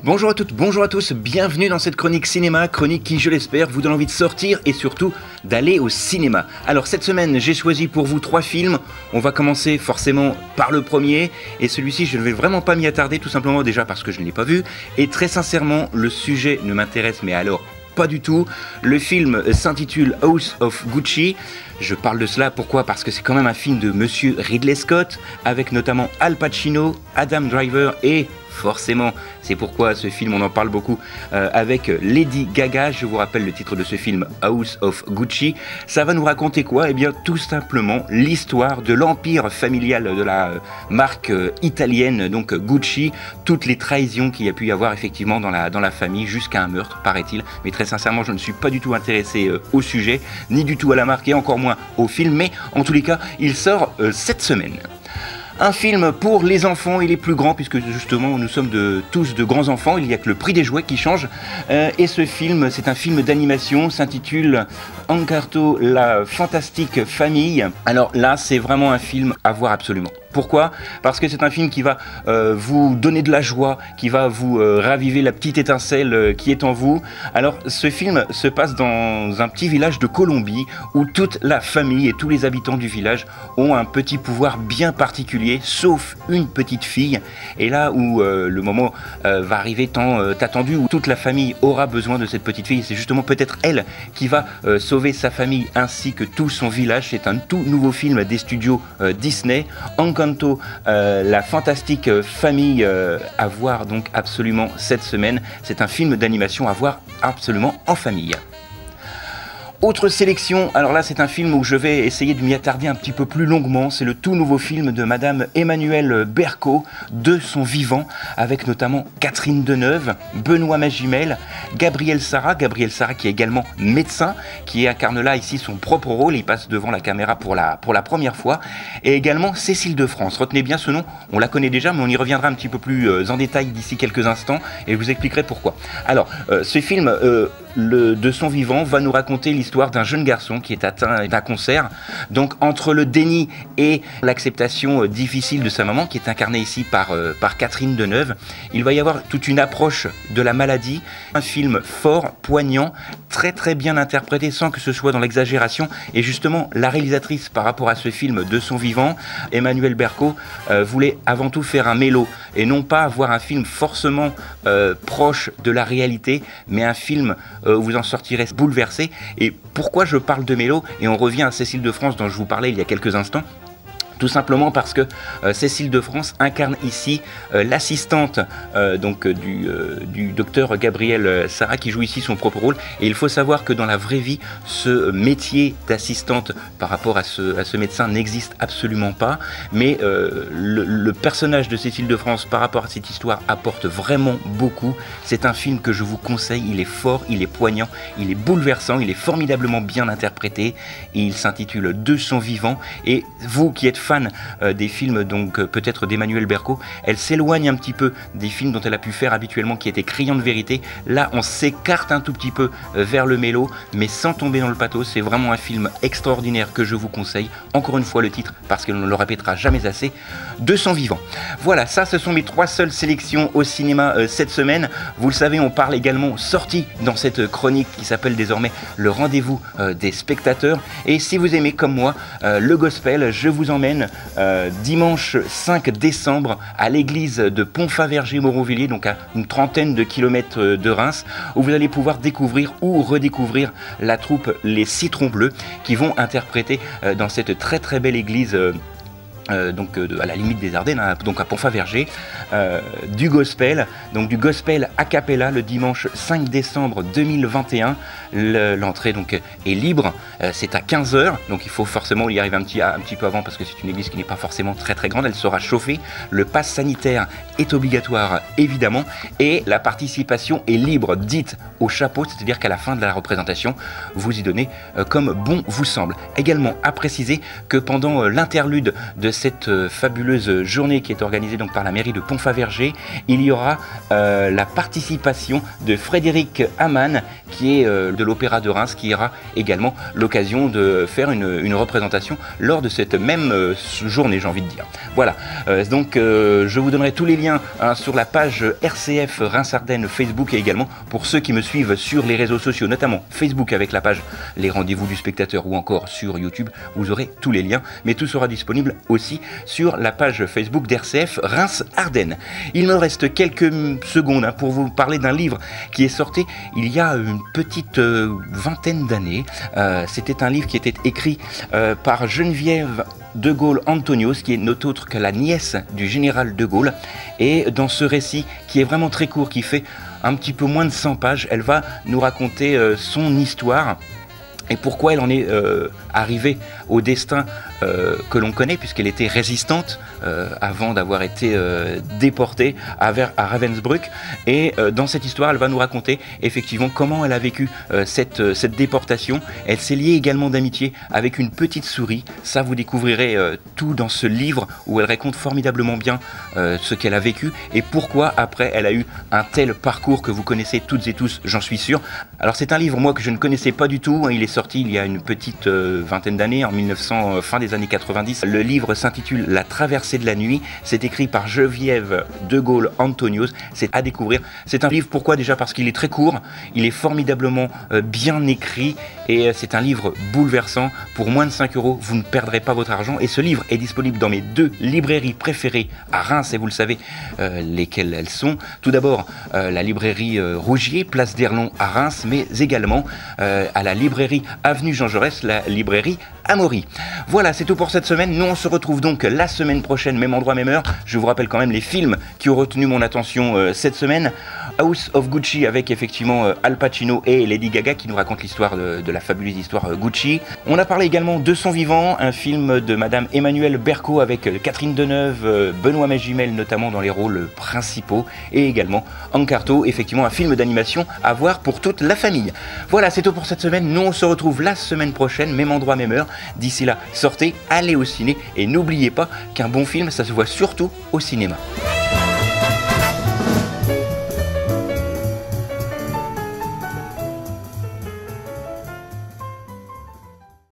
Bonjour à toutes, bonjour à tous, bienvenue dans cette chronique cinéma, chronique qui, je l'espère, vous donne envie de sortir et surtout d'aller au cinéma. Alors cette semaine, j'ai choisi pour vous 3 films. On va commencer forcément par le premier, et celui-ci, je ne vais vraiment pas m'y attarder, tout simplement déjà parce que je ne l'ai pas vu, et très sincèrement, le sujet ne m'intéresse, mais alors pas du tout. Le film s'intitule House of Gucci. Je parle de cela, pourquoi? Parce que c'est quand même un film de monsieur Ridley Scott, avec notamment Al Pacino, Adam Driver et forcément, c'est pourquoi ce film, on en parle beaucoup, avec Lady Gaga. Je vous rappelle le titre de ce film, House of Gucci. Ça va nous raconter quoi? Eh bien, tout simplement l'histoire de l'empire familial de la marque italienne, donc Gucci, toutes les trahisons qu'il y a pu y avoir effectivement dans la famille, jusqu'à un meurtre, paraît-il. Mais très sincèrement, je ne suis pas du tout intéressé au sujet, ni du tout à la marque, et encore moins au film. Mais en tous les cas, il sort cette semaine. Un film pour les enfants et les plus grands, puisque justement nous sommes tous de grands enfants, il n'y a que le prix des jouets qui change. Et ce film, c'est un film d'animation, s'intitule Encanto, la fantastique famille. Alors là, c'est vraiment un film à voir absolument. Pourquoi? Parce que c'est un film qui va vous donner de la joie, qui va vous raviver la petite étincelle qui est en vous. Alors ce film se passe dans un petit village de Colombie où toute la famille et tous les habitants du village ont un petit pouvoir bien particulier, sauf une petite fille. Et là où le moment va arriver tant attendu, où toute la famille aura besoin de cette petite fille, c'est justement peut-être elle qui va sauver sa famille ainsi que tout son village. C'est un tout nouveau film des studios Disney. Encanto, la fantastique famille à voir donc absolument cette semaine. C'est un film d'animation à voir absolument en famille. Autre sélection, alors là c'est un film où je vais essayer de m'y attarder un petit peu plus longuement. C'est le tout nouveau film de Madame Emmanuelle Berco, De son vivant, avec notamment Catherine Deneuve, Benoît Magimel, Gabriel Sara qui est également médecin, qui incarne là ici son propre rôle, il passe devant la caméra pour la première fois, et également Cécile de France. Retenez bien ce nom, on la connaît déjà, mais on y reviendra un petit peu plus en détail d'ici quelques instants, et je vous expliquerai pourquoi. Alors, ce film, De son vivant, va nous raconter l'histoire d'un jeune garçon qui est atteint d'un cancer. Donc entre le déni et l'acceptation difficile de sa maman, qui est incarnée ici par Catherine Deneuve, il va y avoir toute une approche de la maladie. Un film fort, poignant, très très bien interprété sans que ce soit dans l'exagération. Et justement, la réalisatrice par rapport à ce film De son vivant, Emmanuelle Berco, voulait avant tout faire un mélo et non pas avoir un film forcément proche de la réalité, mais un film où vous en sortirez bouleversé. Et pourquoi je parle de mélo, et on revient à Cécile de France dont je vous parlais il y a quelques instants? Tout simplement parce que Cécile de France incarne ici l'assistante du docteur Gabriel Sara, qui joue ici son propre rôle. Et il faut savoir que dans la vraie vie, ce métier d'assistante par rapport à ce médecin n'existe absolument pas. Mais le personnage de Cécile de France par rapport à cette histoire apporte vraiment beaucoup. C'est un film que je vous conseille, il est fort, il est poignant, il est bouleversant, il est formidablement bien interprété. Et il s'intitule De son vivant. Et vous qui êtes fan des films, donc peut-être d'Emmanuelle Berco, elle s'éloigne un petit peu des films dont elle a pu faire habituellement, qui étaient criants de vérité. Là, on s'écarte un tout petit peu vers le mélo, mais sans tomber dans le pathos. C'est vraiment un film extraordinaire que je vous conseille. Encore une fois le titre, parce qu'on ne le répétera jamais assez, De son vivant. Voilà, ça ce sont mes 3 seules sélections au cinéma cette semaine. Vous le savez, on parle également sortie dans cette chronique qui s'appelle désormais le rendez-vous des spectateurs. Et si vous aimez comme moi le gospel, je vous emmène dimanche 5 décembre à l'église de Pont-Faverger-Moronvilliers, donc à une trentaine de kilomètres de Reims, où vous allez pouvoir découvrir ou redécouvrir la troupe Les Citrons Bleus, qui vont interpréter dans cette très très belle église à la limite des Ardennes, hein, donc à Pont-Faverger, du gospel a cappella le dimanche 5 décembre 2021. L'entrée donc est libre, c'est à 15 h, donc il faut forcément y arriver un petit peu avant parce que c'est une église qui n'est pas forcément très très grande. Elle sera chauffée, le pass sanitaire est obligatoire évidemment, et la participation est libre, dite au chapeau, c'est-à-dire qu'à la fin de la représentation, vous y donnez comme bon vous semble. Également à préciser que pendant l'interlude de cette fabuleuse journée qui est organisée donc par la mairie de Pont-Faverger, il y aura la participation de Frédéric Amann, qui est de l'Opéra de Reims, qui aura également l'occasion de faire une représentation lors de cette même journée, j'ai envie de dire. Voilà, donc je vous donnerai tous les liens sur la page RCF Reims-Ardennes Facebook, et également pour ceux qui me suivent sur les réseaux sociaux, notamment Facebook avec la page Les Rendez-vous du Spectateur, ou encore sur YouTube, vous aurez tous les liens, mais tout sera disponible aussi sur la page Facebook d'RCF Reims-Ardennes. Il me reste quelques secondes pour vous parler d'un livre qui est sorti il y a une petite vingtaine d'années. C'était un livre qui était écrit par Geneviève de Gaulle Antonios, qui est not autre que la nièce du général de Gaulle. Et dans ce récit, qui est vraiment très court, qui fait un petit peu moins de 100 pages, elle va nous raconter son histoire et pourquoi elle en est arrivée au destin que l'on connaît, puisqu'elle était résistante avant d'avoir été déportée à Ravensbrück. Et dans cette histoire, elle va nous raconter effectivement comment elle a vécu cette déportation. Elle s'est liée également d'amitié avec une petite souris. Ça, vous découvrirez tout dans ce livre, où elle raconte formidablement bien ce qu'elle a vécu et pourquoi après elle a eu un tel parcours que vous connaissez toutes et tous, j'en suis sûr. Alors c'est un livre, moi, que je ne connaissais pas du tout. Il est sorti il y a une petite vingtaine d'années, en 1900, fin des années 90. Le livre s'intitule La Traversée de la nuit. C'est écrit par Geneviève de Gaulle Antonios. C'est à découvrir. C'est un livre, pourquoi? Déjà parce qu'il est très court, il est formidablement bien écrit, et c'est un livre bouleversant. Pour moins de 5 €, vous ne perdrez pas votre argent. Et ce livre est disponible dans mes 2 librairies préférées à Reims, et vous le savez lesquelles elles sont. Tout d'abord, la librairie Rougier, place d'Erlon à Reims, mais également à la librairie Avenue Jean Jaurès, la librairie Amaury. Voilà, c'est tout pour cette semaine. Nous, on se retrouve donc la semaine prochaine, même endroit, même heure. Je vous rappelle quand même les films qui ont retenu mon attention cette semaine. House of Gucci, avec effectivement Al Pacino et Lady Gaga, qui nous raconte l'histoire de la fabuleuse histoire Gucci. On a parlé également de Son Vivant, un film de Madame Emmanuelle Berco avec Catherine Deneuve, Benoît Magimel notamment dans les rôles principaux, et également Encarto, effectivement un film d'animation à voir pour toute la famille. Voilà, c'est tout pour cette semaine. Nous, on se retrouve la semaine prochaine, même endroit, même heure. D'ici là, sortez, allez au ciné, et n'oubliez pas qu'un bon film, ça se voit surtout au cinéma.